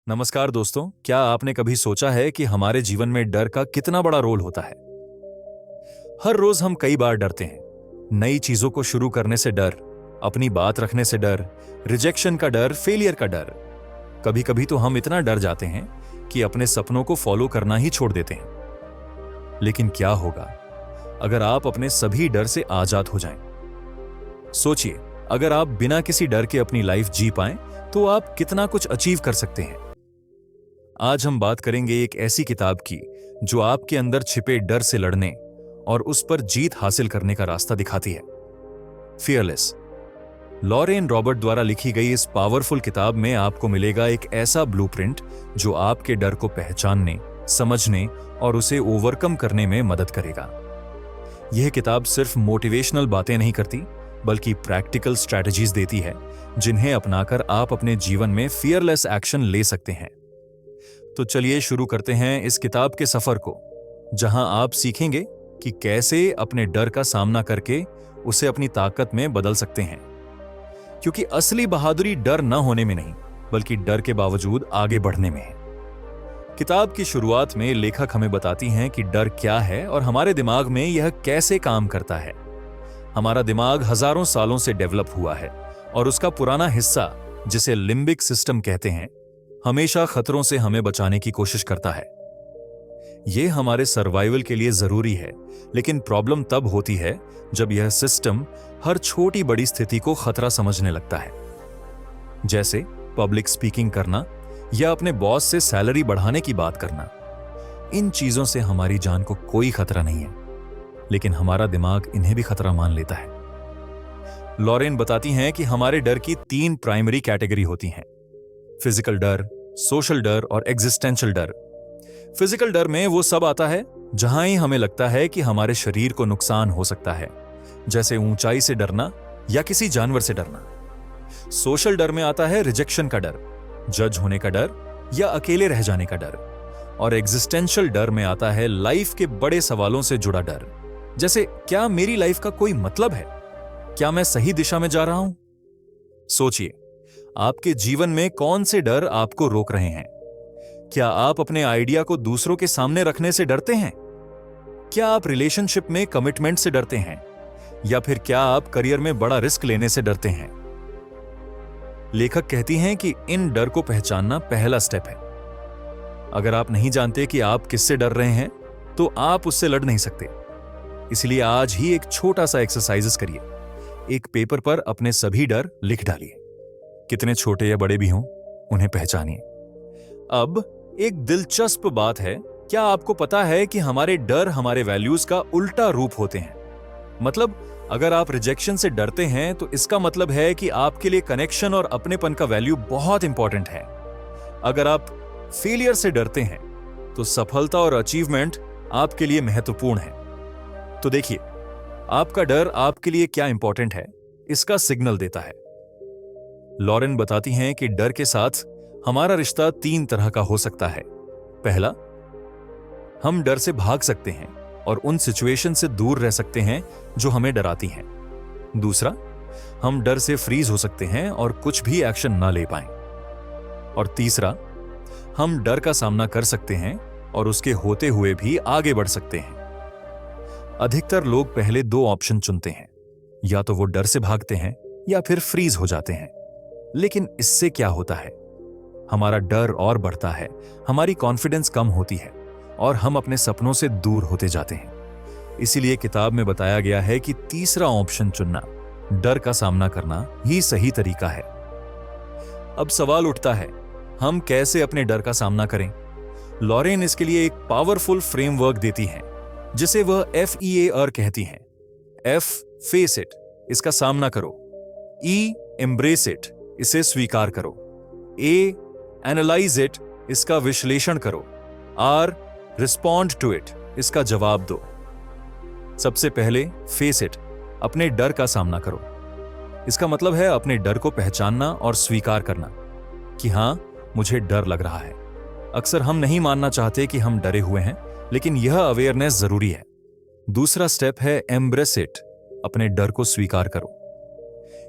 नमस्कार दोस्तों, क्या आपने कभी सोचा है कि हमारे जीवन में डर का कितना बड़ा रोल होता है। हर रोज हम कई बार डरते हैं। नई चीजों को शुरू करने से डर, अपनी बात रखने से डर, रिजेक्शन का डर, फेलियर का डर। कभी कभी तो हम इतना डर जाते हैं कि अपने सपनों को फॉलो करना ही छोड़ देते हैं। लेकिन क्या होगा अगर आप अपने सभी डर से आजाद हो जाएं? सोचिए, अगर आप बिना किसी डर के अपनी लाइफ जी पाएं तो आप कितना कुछ अचीव कर सकते हैं। आज हम बात करेंगे एक ऐसी किताब की जो आपके अंदर छिपे डर से लड़ने और उस पर जीत हासिल करने का रास्ता दिखाती है। फियरलेस। लॉरेन रॉबर्ट द्वारा लिखी गई इस पावरफुल किताब में आपको मिलेगा एक ऐसा ब्लूप्रिंट जो आपके डर को पहचानने, समझने और उसे ओवरकम करने में मदद करेगा। यह किताब सिर्फ मोटिवेशनल बातें नहीं करती, बल्कि प्रैक्टिकल स्ट्रैटेजीज देती है जिन्हें अपनाकर आप अपने जीवन में फियरलेस एक्शन ले सकते हैं। तो चलिए शुरू करते हैं इस किताब के सफर को, जहां आप सीखेंगे कि कैसे अपने डर का सामना करके उसे अपनी ताकत में बदल सकते हैं। क्योंकि असली बहादुरी डर न होने में नहीं, बल्कि डर के बावजूद आगे बढ़ने में है। किताब की शुरुआत में लेखक हमें बताती हैं कि डर क्या है और हमारे दिमाग में यह कैसे काम करता है। हमारा दिमाग हजारों सालों से डेवलप हुआ है और उसका पुराना हिस्सा, जिसे लिम्बिक सिस्टम कहते हैं, हमेशा खतरों से हमें बचाने की कोशिश करता है। यह हमारे सर्वाइवल के लिए जरूरी है, लेकिन प्रॉब्लम तब होती है जब यह सिस्टम हर छोटी बड़ी स्थिति को खतरा समझने लगता है। जैसे पब्लिक स्पीकिंग करना या अपने बॉस से सैलरी बढ़ाने की बात करना। इन चीजों से हमारी जान को कोई खतरा नहीं है, लेकिन हमारा दिमाग इन्हें भी खतरा मान लेता है। लॉरेन बताती हैं कि हमारे डर की 3 प्राइमरी कैटेगरी होती हैं: फिजिकल डर, सोशल डर और एग्जिस्टेंशियल डर। फिजिकल डर में वो सब आता है जहां ही हमें लगता है कि हमारे शरीर को नुकसान हो सकता है, जैसे ऊंचाई से डरना या किसी जानवर से डरना। सोशल डर में आता है रिजेक्शन का डर, जज होने का डर या अकेले रह जाने का डर। और एग्जिस्टेंशियल डर में आता है लाइफ के बड़े सवालों से जुड़ा डर, जैसे क्या मेरी लाइफ का कोई मतलब है, क्या मैं सही दिशा में जा रहा हूं। सोचिए, आपके जीवन में कौन से डर आपको रोक रहे हैं? क्या आप अपने आइडिया को दूसरों के सामने रखने से डरते हैं? क्या आप रिलेशनशिप में कमिटमेंट से डरते हैं? या फिर क्या आप करियर में बड़ा रिस्क लेने से डरते हैं? लेखक कहती हैं कि इन डर को पहचानना पहला स्टेप है। अगर आप नहीं जानते कि आप किससे डर रहे हैं, तो आप उससे लड़ नहीं सकते। इसलिए आज ही एक छोटा सा एक्सरसाइज करिए। एक पेपर पर अपने सभी डर लिख डालिए, कितने छोटे या बड़े भी हों, उन्हें पहचानिए। अब एक दिलचस्प बात है, क्या आपको पता है कि हमारे डर हमारे वैल्यूज का उल्टा रूप होते हैं? मतलब, अगर आप रिजेक्शन से डरते हैं तो इसका मतलब है कि आपके लिए कनेक्शन और अपनेपन का वैल्यू बहुत इंपॉर्टेंट है। अगर आप फेलियर से डरते हैं तो सफलता और अचीवमेंट आपके लिए महत्वपूर्ण है। तो देखिए, आपका डर आपके लिए क्या इंपॉर्टेंट है, इसका सिग्नल देता है। लॉरेन बताती हैं कि डर के साथ हमारा रिश्ता 3 तरह का हो सकता है। पहला, हम डर से भाग सकते हैं और उन सिचुएशन से दूर रह सकते हैं जो हमें डराती हैं। दूसरा, हम डर से फ्रीज हो सकते हैं और कुछ भी एक्शन ना ले पाएं। और तीसरा, हम डर का सामना कर सकते हैं और उसके होते हुए भी आगे बढ़ सकते हैं। अधिकतर लोग पहले 2 ऑप्शन चुनते हैं, या तो वो डर से भागते हैं या फिर फ्रीज हो जाते हैं। लेकिन इससे क्या होता है? हमारा डर और बढ़ता है, हमारी कॉन्फिडेंस कम होती है और हम अपने सपनों से दूर होते जाते हैं। इसीलिए किताब में बताया गया है कि तीसरा ऑप्शन चुनना, डर का सामना करना, ही सही तरीका है। अब सवाल उठता है, हम कैसे अपने डर का सामना करें? लॉरेन इसके लिए एक पावरफुल फ्रेमवर्क देती हैं, जिसे वह FEAR कहती हैं। F, फेस इट, इसका सामना करो। E, एम्ब्रेस इट, इसे स्वीकार करो। A, एनालाइज इट, इसका विश्लेषण करो। R, रिस्पॉन्ड टू इट, इसका जवाब दो। सबसे पहले फेस इट, अपने डर का सामना करो। इसका मतलब है अपने डर को पहचानना और स्वीकार करना कि हां, मुझे डर लग रहा है। अक्सर हम नहीं मानना चाहते कि हम डरे हुए हैं, लेकिन यह अवेयरनेस जरूरी है। दूसरा स्टेप है एम्ब्रेस इट, अपने डर को स्वीकार करो।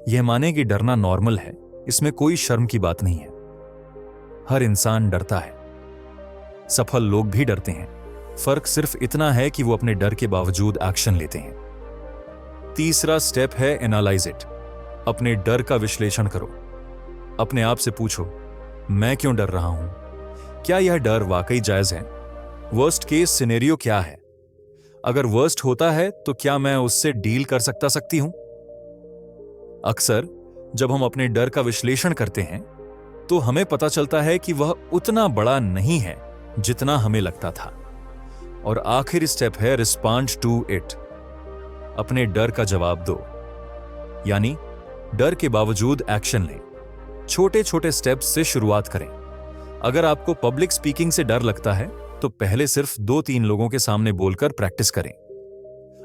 यह माने कि डरना नॉर्मल है, इसमें कोई शर्म की बात नहीं है। हर इंसान डरता है, सफल लोग भी डरते हैं। फर्क सिर्फ इतना है कि वो अपने डर के बावजूद एक्शन लेते हैं। तीसरा स्टेप है एनालाइज इट। अपने डर का विश्लेषण करो। अपने आप से पूछो, मैं क्यों डर रहा हूं? क्या यह डर वाकई जायज है? वर्स्ट केस सिनेरियो क्या है? अगर वर्स्ट होता है तो क्या मैं उससे डील कर सकती हूं? अक्सर जब हम अपने डर का विश्लेषण करते हैं तो हमें पता चलता है कि वह उतना बड़ा नहीं है जितना हमें लगता था। और आखिरी स्टेप है रिस्पॉन्ड टू इट। अपने डर का जवाब दो, यानी डर के बावजूद एक्शन लें। छोटे छोटे स्टेप्स से शुरुआत करें। अगर आपको पब्लिक स्पीकिंग से डर लगता है तो पहले सिर्फ 2-3 लोगों के सामने बोलकर प्रैक्टिस करें।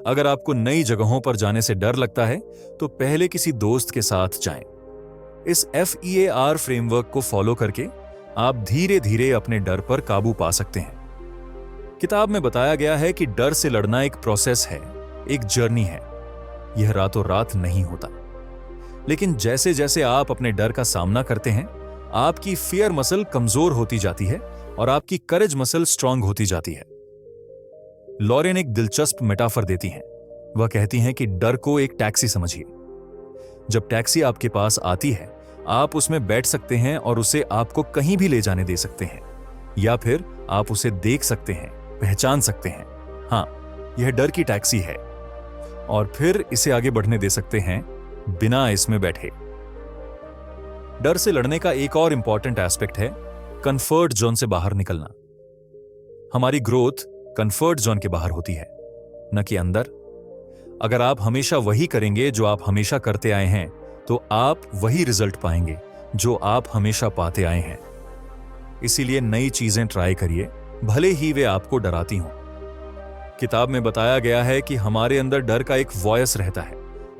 अगर आपको नई जगहों पर जाने से डर लगता है तो पहले किसी दोस्त के साथ जाएं। इस FEAR फ्रेमवर्क को फॉलो करके आप धीरे धीरे अपने डर पर काबू पा सकते हैं। किताब में बताया गया है कि डर से लड़ना एक प्रोसेस है, एक जर्नी है। यह रातों रात नहीं होता। लेकिन जैसे जैसे आप अपने डर का सामना करते हैं, आपकी फियर मसल कमजोर होती जाती है और आपकी करेज मसल स्ट्रांग होती जाती है। लॉरेन एक दिलचस्प मेटाफर देती हैं। वह कहती हैं कि डर को एक टैक्सी समझिए। जब टैक्सी आपके पास आती है, आप उसमें बैठ सकते हैं और उसे आपको कहीं भी ले जाने दे सकते हैं, या फिर आप उसे देख सकते हैं, पहचान सकते हैं, हाँ, यह डर की टैक्सी है, और फिर इसे आगे बढ़ने दे सकते हैं बिना इसमें बैठे। डर से लड़ने का एक और इंपॉर्टेंट एस्पेक्ट है कंफर्ट जोन से बाहर निकलना। हमारी ग्रोथ कंफर्ट जोन के बाहर होती है, न कि अंदर। अगर आप हमेशा वही करेंगे जो आप हमेशा करते आए हैं, तो आप वही रिजल्ट पाएंगे जो आप हमेशा पाते आए हैं। इसीलिए नई चीजें ट्राई करिए, भले ही वे आपको डराती हों। किताब में बताया गया है कि हमारे अंदर डर का एक वॉयस रहता है,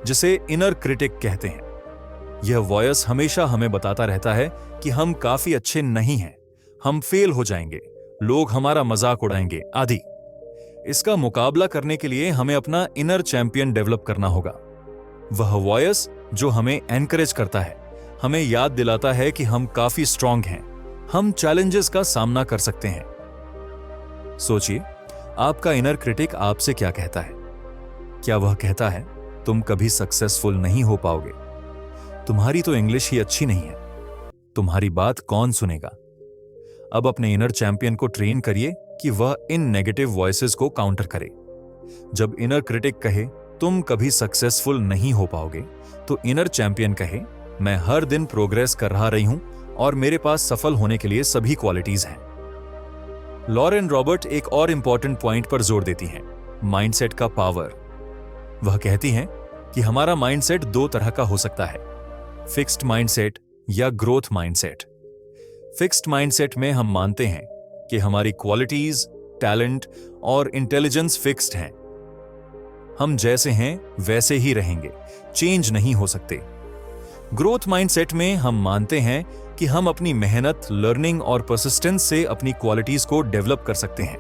जिसे इनर क्रिटिक कहते हैं। यह वॉयस हमेशा हमें बताता रहता है कि हम काफी अच्छे नहीं हैं, हम फेल हो जाएंगे, लोग हमारा मजाक उड़ाएंगे आदि। इसका मुकाबला करने के लिए हमें अपना इनर चैंपियन डेवलप करना होगा। वह वॉयस जो हमें एनकरेज करता है, हमें याद दिलाता है कि हम काफी स्ट्रांग हैं, हम चैलेंजेस का सामना कर सकते हैं। सोचिए, आपका इनर क्रिटिक आपसे क्या कहता है? क्या वह कहता है तुम कभी सक्सेसफुल नहीं हो पाओगे, तुम्हारी तो इंग्लिश ही अच्छी नहीं है, तुम्हारी बात कौन सुनेगा? अब अपने इनर चैंपियन को ट्रेन करिए कि वह इन नेगेटिव वॉइसेस को काउंटर करे। जब इनर क्रिटिक कहे तुम कभी सक्सेसफुल नहीं हो पाओगे, तो इनर चैंपियन कहे मैं हर दिन प्रोग्रेस कर रही हूं और मेरे पास सफल होने के लिए सभी क्वालिटीज हैं। लॉरेन रॉबर्ट एक और इंपॉर्टेंट पॉइंट पर जोर देती हैं, माइंडसेट का पावर। वह कहती हैं कि हमारा माइंडसेट 2 तरह का हो सकता है, फिक्स्ड माइंडसेट या ग्रोथ माइंडसेट। फिक्स्ड माइंडसेट में हम मानते हैं कि हमारी क्वालिटीज, टैलेंट और इंटेलिजेंस फिक्स्ड हैं। हम जैसे हैं वैसे ही रहेंगे, चेंज नहीं हो सकते। ग्रोथ माइंडसेट में हम मानते हैं कि हम अपनी मेहनत, लर्निंग और परसिस्टेंस से अपनी क्वालिटीज को डेवलप कर सकते हैं।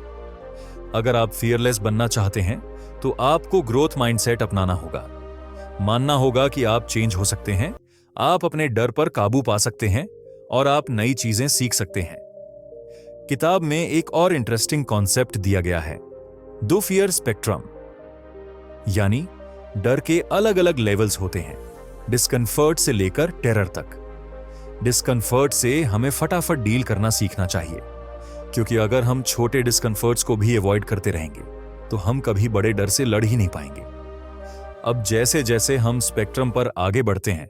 अगर आप फियरलेस बनना चाहते हैं तो आपको ग्रोथ माइंडसेट अपनाना होगा। मानना होगा कि आप चेंज हो सकते हैं, आप अपने डर पर काबू पा सकते हैं और आप नई चीजें सीख सकते हैं। किताब में एक और इंटरेस्टिंग कॉन्सेप्ट दिया गया है, 2 फियर स्पेक्ट्रम, यानी डर के अलग अलग लेवल्स होते हैं, डिस्कंफर्ट से लेकर टेरर तक। डिस्कंफर्ट से हमें फटाफट डील करना सीखना चाहिए, क्योंकि अगर हम छोटे डिस्कंफर्ट्स को भी अवॉइड करते रहेंगे तो हम कभी बड़े डर से लड़ ही नहीं पाएंगे। अब जैसे जैसे हम स्पेक्ट्रम पर आगे बढ़ते हैं,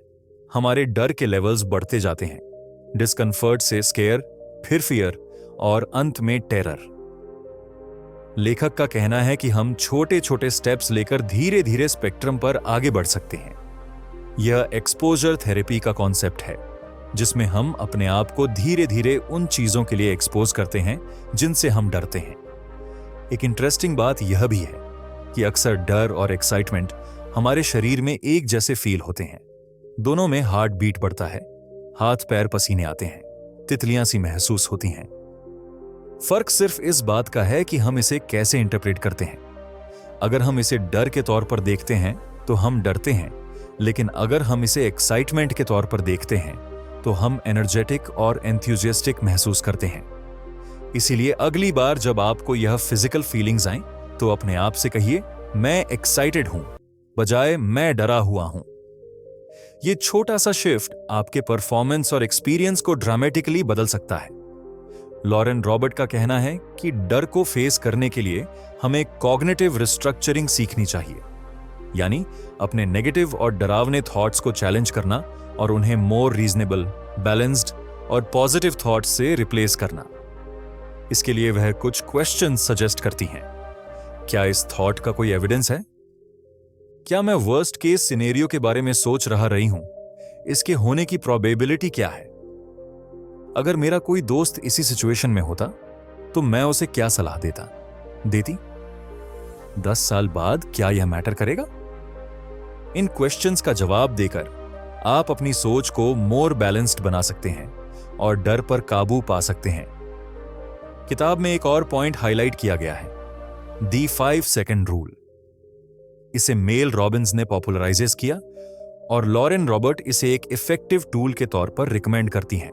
हमारे डर के लेवल्स बढ़ते जाते हैं, डिस्कंफर्ट से स्केयर, फिर फियर और अंत में टेरर। लेखक का कहना है कि हम छोटे छोटे स्टेप्स लेकर धीरे धीरे स्पेक्ट्रम पर आगे बढ़ सकते हैं। यह एक्सपोजर थेरेपी का कॉन्सेप्ट है, जिसमें हम अपने आप को धीरे धीरे उन चीजों के लिए एक्सपोज करते हैं जिनसे हम डरते हैं। एक इंटरेस्टिंग बात यह भी है कि अक्सर डर और एक्साइटमेंट हमारे शरीर में एक जैसे फील होते हैं। दोनों में हार्ट बीट बढ़ता है, हाथ पैर पसीने आते हैं, तितलियां सी महसूस होती हैं। फर्क सिर्फ इस बात का है कि हम इसे कैसे इंटरप्रेट करते हैं। अगर हम इसे डर के तौर पर देखते हैं तो हम डरते हैं, लेकिन अगर हम इसे एक्साइटमेंट के तौर पर देखते हैं तो हम एनर्जेटिक और एंथुसियास्टिक महसूस करते हैं। इसीलिए अगली बार जब आपको यह फिजिकल फीलिंग्स आए तो अपने आप से कहिए, मैं एक्साइटेड हूं, बजाय मैं डरा हुआ हूं। यह छोटा सा शिफ्ट आपके परफॉर्मेंस और एक्सपीरियंस को ड्रामेटिकली बदल सकता है। लॉरेन रॉबर्ट का कहना है कि डर को फेस करने के लिए हमें कॉग्निटिव रिस्ट्रक्चरिंग सीखनी चाहिए, यानी अपने नेगेटिव और डरावने थॉट्स को चैलेंज करना और उन्हें मोर रीजनेबल, बैलेंस्ड और पॉजिटिव थॉट्स से रिप्लेस करना। इसके लिए वह कुछ क्वेश्चन सजेस्ट करती हैं। क्या इस थॉट का कोई एविडेंस है? क्या मैं वर्स्ट केस सिनेरियो के बारे में सोच रही हूं? इसके होने की प्रोबेबिलिटी क्या है? अगर मेरा कोई दोस्त इसी सिचुएशन में होता तो मैं उसे क्या सलाह देती? 10 साल बाद क्या यह मैटर करेगा? इन क्वेश्चंस का जवाब देकर आप अपनी सोच को मोर बैलेंस्ड बना सकते हैं और डर पर काबू पा सकते हैं। किताब में एक और पॉइंट हाईलाइट किया गया है, दी 5 सेकंड रूल। इसे मेल रॉबिन्स ने पॉपुलराइज किया और लॉरेन रॉबर्ट इसे एक इफेक्टिव टूल के तौर पर रिकमेंड करती हैं।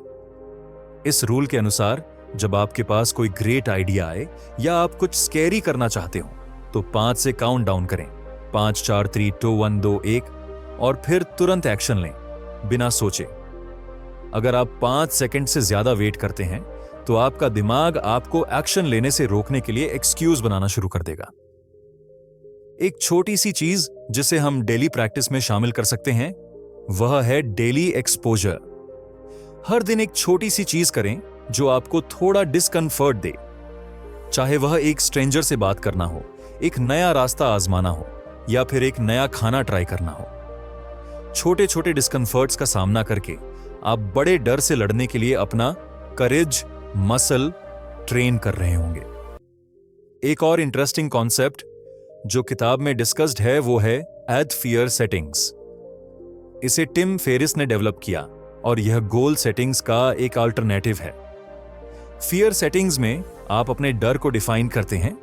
इस रूल के अनुसार जब आपके पास कोई ग्रेट आइडिया आए या आप कुछ स्कैरी करना चाहते हो तो 5 से काउंट डाउन करें, 5 4 3 2 1 2 1, और फिर तुरंत एक्शन लें बिना सोचे। अगर आप 5 सेकंड से ज्यादा वेट करते हैं तो आपका दिमाग आपको एक्शन लेने से रोकने के लिए एक्सक्यूज बनाना शुरू कर देगा। एक छोटी सी चीज जिसे हम डेली प्रैक्टिस में शामिल कर सकते हैं वह है डेली एक्सपोजर। हर दिन एक छोटी सी चीज करें जो आपको थोड़ा डिस्कंफर्ट दे, चाहे वह एक स्ट्रेंजर से बात करना हो, एक नया रास्ता आजमाना हो या फिर एक नया खाना ट्राई करना हो। छोटे छोटे डिस्कंफर्ट्स का सामना करके आप बड़े डर से लड़ने के लिए अपना करेज मसल ट्रेन कर रहे होंगे। एक और इंटरेस्टिंग कॉन्सेप्ट जो किताब में डिस्कस्ड है वो है एड फियर सेटिंग्स। इसे टिम फेरिस ने डेवलप किया और यह गोल सेटिंग्स का एक अल्टरनेटिव है। फियर सेटिंग्स में आप अपने डर को डिफाइन करते हैं,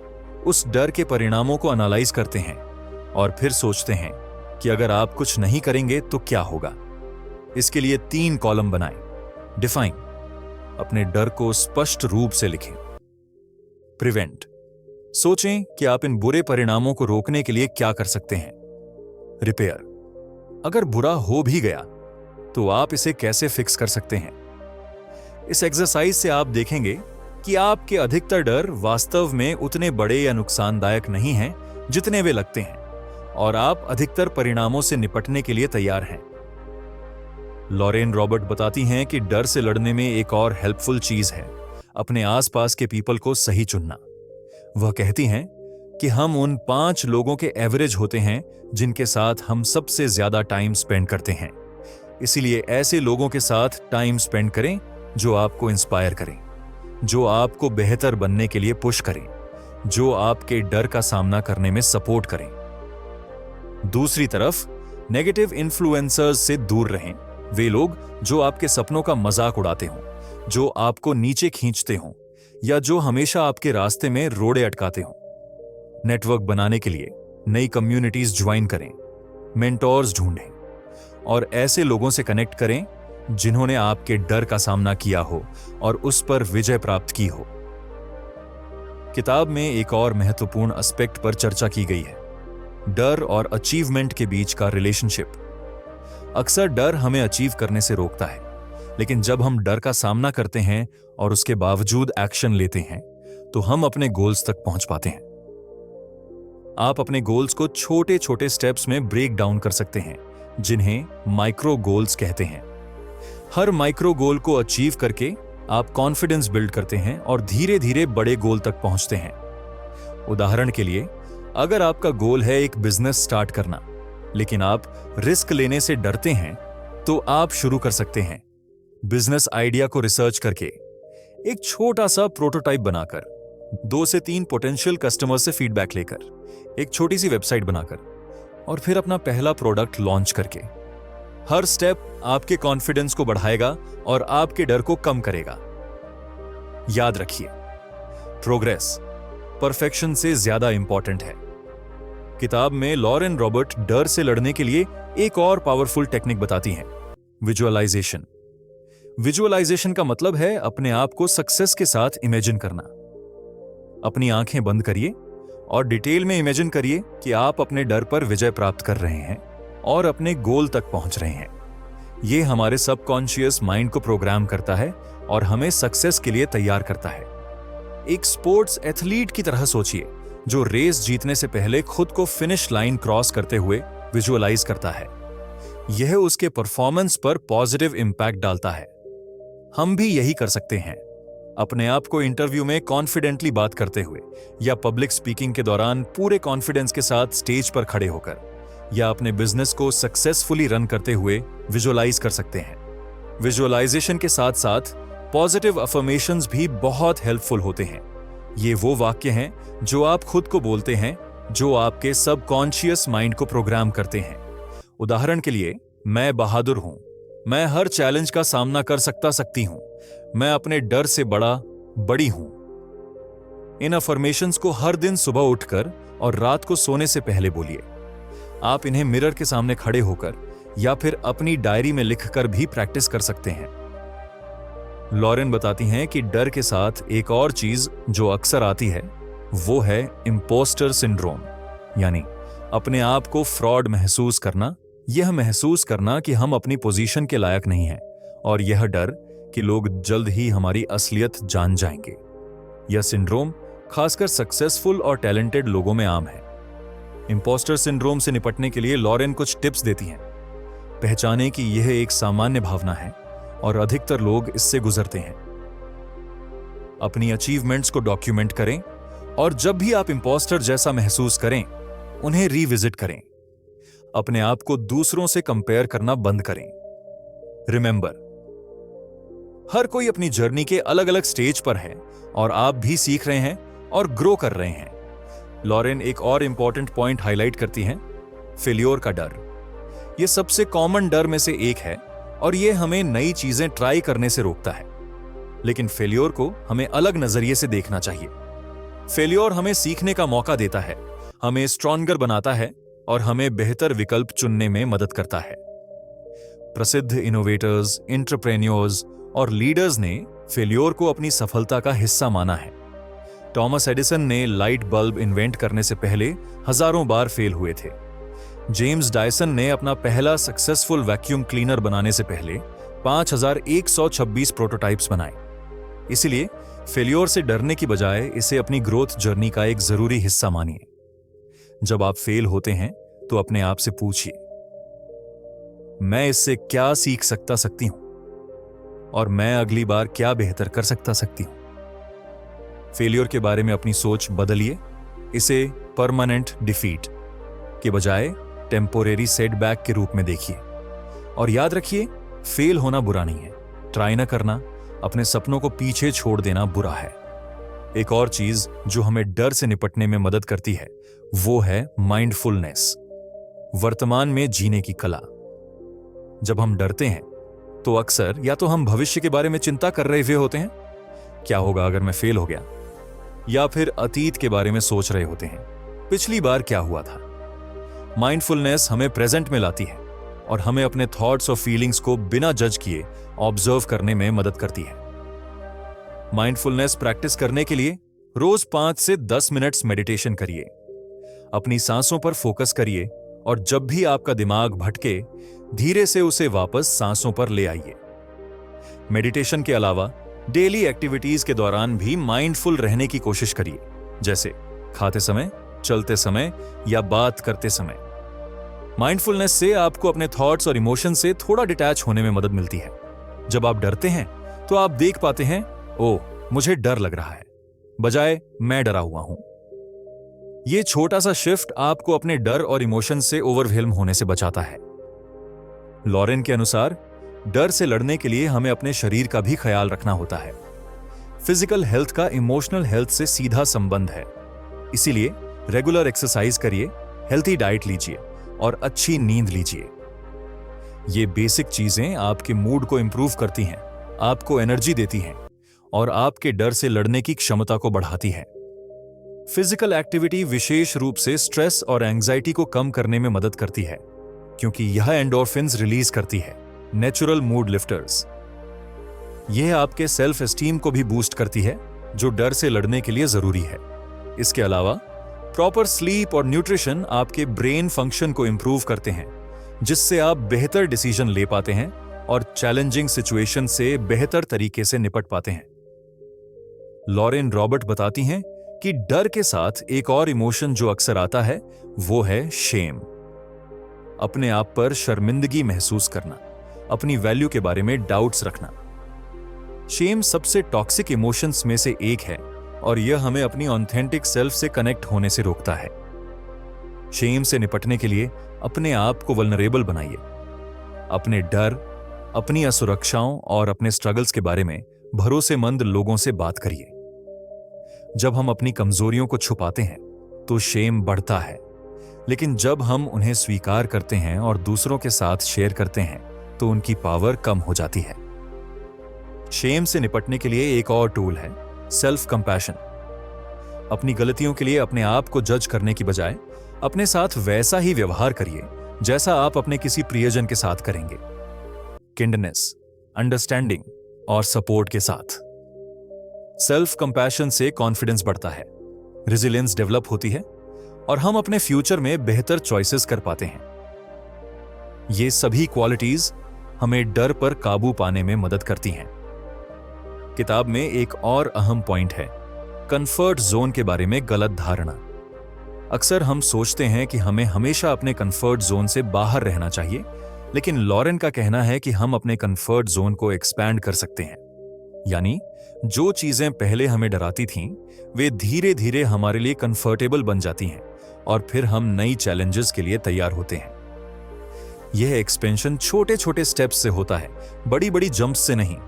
उस डर के परिणामों को एनालाइज करते हैं और फिर सोचते हैं कि अगर आप कुछ नहीं करेंगे तो क्या होगा। इसके लिए 3 कॉलम बनाएं। डिफाइन, अपने डर को स्पष्ट रूप से लिखें। प्रिवेंट, सोचें कि आप इन बुरे परिणामों को रोकने के लिए क्या कर सकते हैं। रिपेयर, अगर बुरा हो भी गया तो आप इसे कैसे फिक्स कर सकते हैं। इस एक्सरसाइज से आप देखेंगे कि आपके अधिकतर डर वास्तव में उतने बड़े या नुकसानदायक नहीं हैं जितने वे लगते हैं और आप अधिकतर परिणामों से निपटने के लिए तैयार हैं। लॉरेन रॉबर्ट बताती हैं कि डर से लड़ने में एक और हेल्पफुल चीज है अपने आसपास के पीपल को सही चुनना। वह कहती हैं कि हम उन 5 लोगों के एवरेज होते हैं जिनके साथ हम सबसे ज्यादा टाइम स्पेंड करते हैं। इसीलिए ऐसे लोगों के साथ टाइम स्पेंड करें जो आपको इंस्पायर करें, जो आपको बेहतर बनने के लिए पुश करें, जो आपके डर का सामना करने में सपोर्ट करें। दूसरी तरफ नेगेटिव इन्फ्लुएंसर्स से दूर रहें। वे लोग जो आपके सपनों का मजाक उड़ाते हों, जो आपको नीचे खींचते हों या जो हमेशा आपके रास्ते में रोड़े अटकाते हों। नेटवर्क बनाने के लिए नई कम्युनिटीज ज्वाइन करें, मेंटोर्स ढूंढें और ऐसे लोगों से कनेक्ट करें जिन्होंने आपके डर का सामना किया हो और उस पर विजय प्राप्त की हो। किताब में एक और महत्वपूर्ण एस्पेक्ट पर चर्चा की गई है, डर और अचीवमेंट के बीच का रिलेशनशिप। अक्सर डर हमें अचीव करने से रोकता है, लेकिन जब हम डर का सामना करते हैं और उसके बावजूद एक्शन लेते हैं तो हम अपने गोल्स तक पहुंच पाते हैं। आप अपने गोल्स को छोटे छोटे स्टेप्स में ब्रेक डाउन कर सकते हैं, जिन्हें माइक्रो गोल्स कहते हैं। हर माइक्रो गोल को अचीव करके आप कॉन्फिडेंस बिल्ड करते हैं और धीरे धीरे बड़े गोल तक पहुंचते हैं। उदाहरण के लिए, अगर आपका गोल है एक बिजनेस स्टार्ट करना, लेकिन आप रिस्क लेने से डरते हैं, तो आप शुरू कर सकते हैं। बिजनेस आइडिया को रिसर्च करके, एक छोटा सा प्रोटोटाइप बनाकर, 2 से 3 पोटेंशियल कस्टमर से फीडबैक लेकर, एक छोटी सी वेबसाइट बनाकर और फिर अपना पहला प्रोडक्ट लॉन्च करके। हर स्टेप आपके कॉन्फिडेंस को बढ़ाएगा और आपके डर को कम करेगा। याद रखिए, प्रोग्रेस परफेक्शन से ज्यादा इंपॉर्टेंट है। किताब में लॉरेन रॉबर्ट डर से लड़ने के लिए एक और पावरफुल टेक्निक बताती हैं, विजुअलाइजेशन। विजुअलाइजेशन का मतलब है अपने आप को सक्सेस के साथ इमेजिन करना। अपनी आंखें बंद करिए और डिटेल में इमेजिन करिए कि आप अपने डर पर विजय प्राप्त कर रहे हैं और अपने गोल तक पहुंच रहे हैं। यह हमारे सबकॉन्शियस माइंड को प्रोग्राम करता है और हमें सक्सेस के लिए तैयार करता है। एक स्पोर्ट्स एथलीट की तरह सोचिए जो रेस जीतने से पहले खुद को फिनिश लाइन क्रॉस करते हुए विजुअलाइज करता है। यह उसके परफॉर्मेंस पर पॉजिटिव इंपैक्ट डालता है। हम भी यही कर सकते हैं। अपने आप को इंटरव्यू में कॉन्फिडेंटली बात करते हुए या पब्लिक स्पीकिंग के दौरान पूरे कॉन्फिडेंस के साथ स्टेज पर खड़े होकर या अपने बिजनेस को सक्सेसफुली रन करते हुए विजुअलाइज कर सकते हैं। विजुअलाइजेशन के साथ साथ पॉजिटिव अफर्मेशंस भी बहुत हेल्पफुल होते हैं। ये वो वाक्य हैं जो आप खुद को बोलते हैं जो आपके सबकॉन्शियस माइंड को प्रोग्राम करते हैं। उदाहरण के लिए, मैं बहादुर हूं, मैं हर चैलेंज का सामना कर सकती हूं, मैं अपने डर से बड़ी हूं। इन अफर्मेशंस को हर दिन सुबह उठकर और रात को सोने से पहले बोलिए। आप इन्हें मिरर के सामने खड़े होकर या फिर अपनी डायरी में लिखकर भी प्रैक्टिस कर सकते हैं। लॉरेन बताती हैं कि डर के साथ एक और चीज जो अक्सर आती है वो है इम्पोस्टर सिंड्रोम, यानी अपने आप को फ्रॉड महसूस करना। यह महसूस करना कि हम अपनी पोजीशन के लायक नहीं हैं और यह डर कि लोग जल्द ही हमारी असलियत जान जाएंगे। यह सिंड्रोम खासकर सक्सेसफुल और टैलेंटेड लोगों में आम है। इम्पोस्टर सिंड्रोम से निपटने के लिए लॉरेन कुछ टिप्स देती हैं। पहचानें कि यह एक सामान्य भावना है और अधिकतर लोग इससे गुजरते हैं। अपनी अचीवमेंट्स को डॉक्यूमेंट करें और जब भी आप इम्पोस्टर जैसा महसूस करें उन्हें रिविजिट करें। अपने आप को दूसरों से कंपेयर करना बंद करें। रिमेंबर, हर कोई अपनी जर्नी के अलग अलग स्टेज पर है और आप भी सीख रहे हैं और ग्रो कर रहे हैं। लॉरेन एक और इंपॉर्टेंट पॉइंट हाईलाइट करती हैं, फेल्योर का डर। यह सबसे कॉमन डर में से एक है और यह हमें नई चीजें ट्राई करने से रोकता है। लेकिन फेल्योर को हमें अलग नजरिए से देखना चाहिए। फेल्योर हमें सीखने का मौका देता है, हमें स्ट्रॉन्गर बनाता है और हमें बेहतर विकल्प चुनने में मदद करता है। प्रसिद्ध इनोवेटर्स, एंटरप्रेन्योर्स और लीडर्स ने फेल्योर को अपनी सफलता का हिस्सा माना है। टॉमस एडिसन ने लाइट बल्ब इन्वेंट करने से पहले हजारों बार फेल हुए थे। जेम्स डायसन ने अपना पहला सक्सेसफुल वैक्यूम क्लीनर बनाने से पहले 5126 प्रोटोटाइप्स बनाए। इसलिए फेल्योर से डरने की बजाय इसे अपनी ग्रोथ जर्नी का एक जरूरी हिस्सा मानिए। जब आप फेल होते हैं तो अपने आप से पूछिए, मैं इससे क्या सीख सकती हूं और मैं अगली बार क्या बेहतर कर सकती हूं। फेलियर के बारे में अपनी सोच बदलिए। इसे परमानेंट डिफीट के बजाय टेम्पोरेरी सेटबैक के रूप में देखिए। और याद रखिए, फेल होना बुरा नहीं है, ट्राई ना करना, अपने सपनों को पीछे छोड़ देना बुरा है। एक और चीज जो हमें डर से निपटने में मदद करती है वो है माइंडफुलनेस, वर्तमान में जीने की कला। जब हम डरते हैं तो अक्सर या तो हम भविष्य के बारे में चिंता कर रहे हुए होते हैं, क्या होगा अगर मैं फेल हो गया, या फिर अतीत के बारे में सोच रहे होते हैं, पिछली बार क्या हुआ था। माइंडफुलनेस हमें प्रेजेंट में लाती है और हमें अपने थॉट्स और फीलिंग्स को बिना जज किए ऑब्जर्व करने में मदद करती है। माइंडफुलनेस प्रैक्टिस करने के लिए रोज 5 से 10 मिनट्स मेडिटेशन करिए। अपनी सांसों पर फोकस करिए और जब भी आपका दिमाग भटके, धीरे से उसे वापस सांसों पर ले आइए। मेडिटेशन के अलावा डेली एक्टिविटीज के दौरान भी माइंडफुल रहने की कोशिश करिए, जैसे खाते समय, चलते समय या बात करते समय। माइंडफुलनेस से आपको अपने थॉट्स और इमोशन से थोड़ा डिटैच होने में मदद मिलती है। जब आप डरते हैं तो आप देख पाते हैं, ओह, मुझे डर लग रहा है, बजाय मैं डरा हुआ हूं। यह छोटा सा शिफ्ट आपको अपने डर और इमोशन से ओवरवेल्म होने से बचाता है। लॉरेन के अनुसार डर से लड़ने के लिए हमें अपने शरीर का भी ख्याल रखना होता है। फिजिकल हेल्थ का इमोशनल हेल्थ से सीधा संबंध है। इसीलिए रेगुलर एक्सरसाइज करिए, हेल्थी डाइट लीजिए और अच्छी नींद लीजिए। ये बेसिक चीजें आपके मूड को इंप्रूव करती हैं, आपको एनर्जी देती हैं और आपके डर से लड़ने की क्षमता को बढ़ाती है। फिजिकल एक्टिविटी विशेष रूप से स्ट्रेस और एंजाइटी को कम करने में मदद करती है, क्योंकि यह एंडोर्फिन्स रिलीज करती है, नेचुरल मूड लिफ्टर्स। यह आपके सेल्फ एस्टीम को भी बूस्ट करती है, जो डर से लड़ने के लिए जरूरी है। इसके अलावा प्रॉपर स्लीप और न्यूट्रिशन आपके ब्रेन फंक्शन को इंप्रूव करते हैं, जिससे आप बेहतर डिसीजन ले पाते हैं और चैलेंजिंग सिचुएशन से बेहतर तरीके से निपट पाते हैं। लॉरेन रॉबर्ट बताती हैं कि डर के साथ एक और इमोशन जो अक्सर आता है वो है शेम। अपने आप पर शर्मिंदगी महसूस करना, अपनी वैल्यू के बारे में डाउट्स रखना। शेम सबसे टॉक्सिक इमोशंस में से एक है और यह हमें अपनी ऑथेंटिक सेल्फ से कनेक्ट होने से रोकता है। शेम से निपटने के लिए अपने आप को वल्नरेबल बनाइए। अपने डर, अपनी असुरक्षाओं और अपने स्ट्रगल्स के बारे में भरोसेमंद लोगों से बात करिए। जब हम अपनी कमजोरियों को छुपाते हैं तो शेम बढ़ता है, लेकिन जब हम उन्हें स्वीकार करते हैं और दूसरों के साथ शेयर करते हैं तो उनकी पावर कम हो जाती है। शेम से निपटने के लिए एक और टूल है सेल्फ कंपैशन। अपनी गलतियों के लिए अपने आप को जज करने की बजाय अपने साथ वैसा ही व्यवहार करिए जैसा आप अपने किसी प्रियजन के साथ करेंगे। काइंडनेस, अंडरस्टैंडिंग और सपोर्ट के साथ। सेल्फ कंपैशन से कॉन्फिडेंस बढ़ता है, रेजिलियंस डेवलप होती है और हम अपने फ्यूचर में बेहतर चॉइसेस कर पाते हैं। ये सभी क्वालिटीज हमें डर पर काबू पाने में मदद करती हैं। किताब में एक और अहम पॉइंट है कंफर्ट जोन के बारे में गलत धारणा। अक्सर हम सोचते हैं कि हमें हमेशा अपने कंफर्ट जोन से बाहर रहना चाहिए, लेकिन लॉरेन का कहना है कि हम अपने कंफर्ट जोन को एक्सपैंड कर सकते हैं। यानी जो चीजें पहले हमें डराती थीं, वे धीरे धीरे हमारे लिए कंफर्टेबल बन जाती हैं और फिर हम नई चैलेंजेस के लिए तैयार होते हैं। यह एक्सपेंशन छोटे छोटे स्टेप्स से होता है, बड़ी बड़ी जंप्स से नहीं।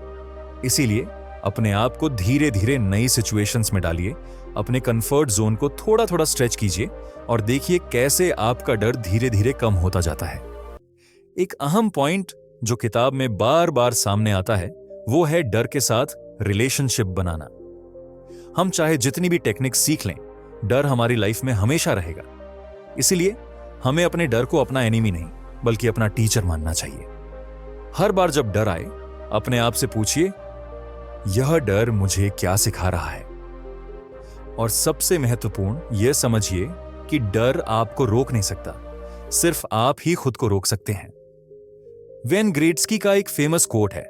इसीलिए अपने आप को धीरे धीरे नई सिचुएशंस में डालिए, अपने कंफर्ट जोन को थोड़ा थोड़ा स्ट्रेच कीजिए और देखिए कैसे आपका डर धीरे धीरे कम होता जाता है। एक अहम पॉइंट जो किताब में बार बार सामने आता है वो है डर के साथ रिलेशनशिप बनाना। हम चाहे जितनी भी टेक्निक सीख लें, डर हमारी लाइफ में हमेशा रहेगा। इसीलिए हमें अपने डर को अपना एनिमी नहीं बल्कि अपना टीचर मानना चाहिए। हर बार जब डर आए, अपने आप से पूछिए, यह डर मुझे क्या सिखा रहा है? और सबसे महत्वपूर्ण यह समझिए कि डर आपको रोक नहीं सकता, सिर्फ आप ही खुद को रोक सकते हैं। वेन ग्रेट्स्की का एक फेमस कोट है,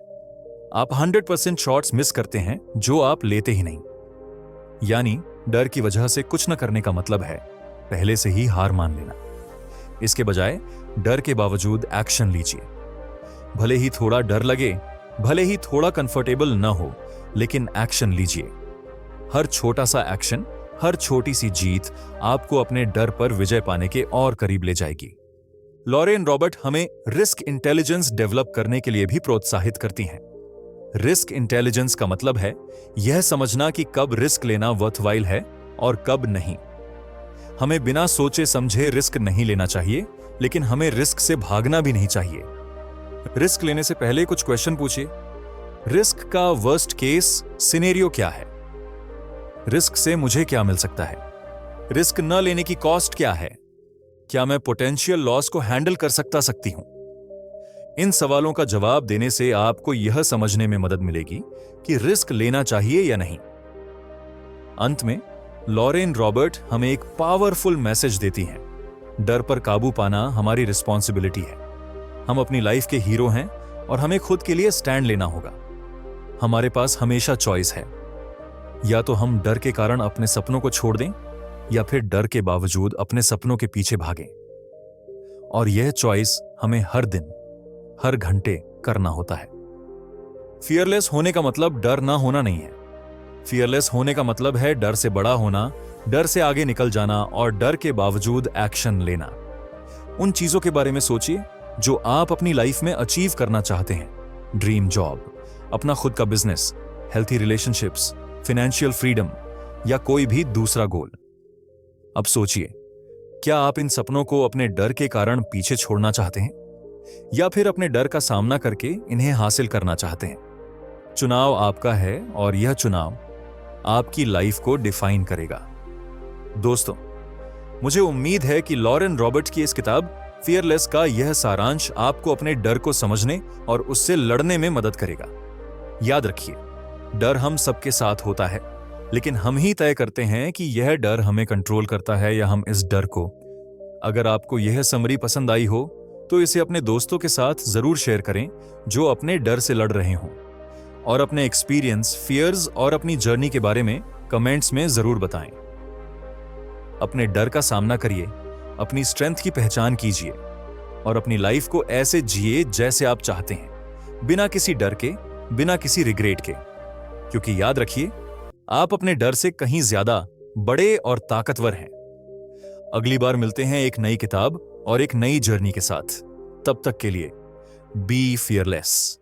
आप 100% शॉट्स मिस करते हैं जो आप लेते ही नहीं। यानी डर की वजह से कुछ न करने का मतलब है पहले से ही हार मान लेना। इसके बजाय डर के बावजूद एक्शन लीजिए। भले ही थोड़ा डर लगे, भले ही थोड़ा कंफर्टेबल न हो, लेकिन एक्शन लीजिए। हर छोटा सा एक्शन, हर छोटी सी जीत आपको अपने डर पर विजय पाने के और करीब ले जाएगी। लॉरेन रॉबर्ट हमें रिस्क इंटेलिजेंस डेवलप करने के लिए भी प्रोत्साहित करती हैं। रिस्क इंटेलिजेंस का मतलब है यह समझना कि कब रिस्क लेना वर्थवाइल है और कब नहीं। हमें बिना सोचे समझे रिस्क नहीं लेना चाहिए, लेकिन हमें रिस्क से भागना भी नहीं चाहिए। रिस्क लेने से पहले कुछ क्वेश्चन पूछिए। रिस्क का वर्स्ट केस सिनेरियो क्या है? रिस्क से मुझे क्या मिल सकता है? रिस्क न लेने की कॉस्ट क्या है? क्या मैं पोटेंशियल लॉस को हैंडल कर सकती हूं? इन सवालों का जवाब देने से आपको यह समझने में मदद मिलेगी कि रिस्क लेना चाहिए या नहीं। अंत में लॉरेन रॉबर्ट हमें एक पावरफुल मैसेज देती हैं। डर पर काबू पाना हमारी रिस्पॉन्सिबिलिटी है। हम अपनी लाइफ के हीरो हैं और हमें खुद के लिए स्टैंड लेना होगा। हमारे पास हमेशा चॉइस है, या तो हम डर के कारण अपने सपनों को छोड़ दें या फिर डर के बावजूद अपने सपनों के पीछे भागें। और यह चॉइस हमें हर दिन, हर घंटे करना होता है। फियरलेस होने का मतलब डर ना होना नहीं है। फियरलेस होने का मतलब है डर से बड़ा होना, डर से आगे निकल जाना और डर के बावजूद एक्शन लेना। उन चीजों के बारे में सोचिए जो आप अपनी लाइफ में अचीव करना चाहते हैं। ड्रीम जॉब, अपना खुद का business, healthy relationships, financial freedom या कोई भी दूसरा गोल। अब सोचिए, क्या आप इन सपनों को अपने डर के कारण पीछे छोड़ना चाहते हैं या फिर अपने डर का सामना करके इन्हें हासिल करना चाहते हैं? चुनाव आपका है और यह चुनाव आपकी लाइफ को डिफाइन करेगा। दोस्तों, मुझे उम्मीद है कि लॉरेन रॉबर्ट की इस किताब फियरलेस का यह सारांश आपको अपने डर को समझने और उससे लड़ने में मदद करेगा। याद रखिए, डर हम सबके साथ होता है, लेकिन हम ही तय करते हैं कि यह डर हमें कंट्रोल करता है या हम इस डर को। अगर आपको यह समरी पसंद आई हो तो इसे अपने दोस्तों के साथ जरूर शेयर करें जो अपने डर से लड़ रहे हों, और अपने एक्सपीरियंस, फियर्स और अपनी जर्नी के बारे में कमेंट्स में जरूर बताएं। अपने डर का सामना करिए, अपनी स्ट्रेंथ की पहचान कीजिए और अपनी लाइफ को ऐसे जिए जैसे आप चाहते हैं, बिना किसी डर के, बिना किसी रिग्रेट के। क्योंकि याद रखिए, आप अपने डर से कहीं ज्यादा बड़े और ताकतवर हैं। अगली बार मिलते हैं एक नई किताब और एक नई जर्नी के साथ। तब तक के लिए बी फियरलेस।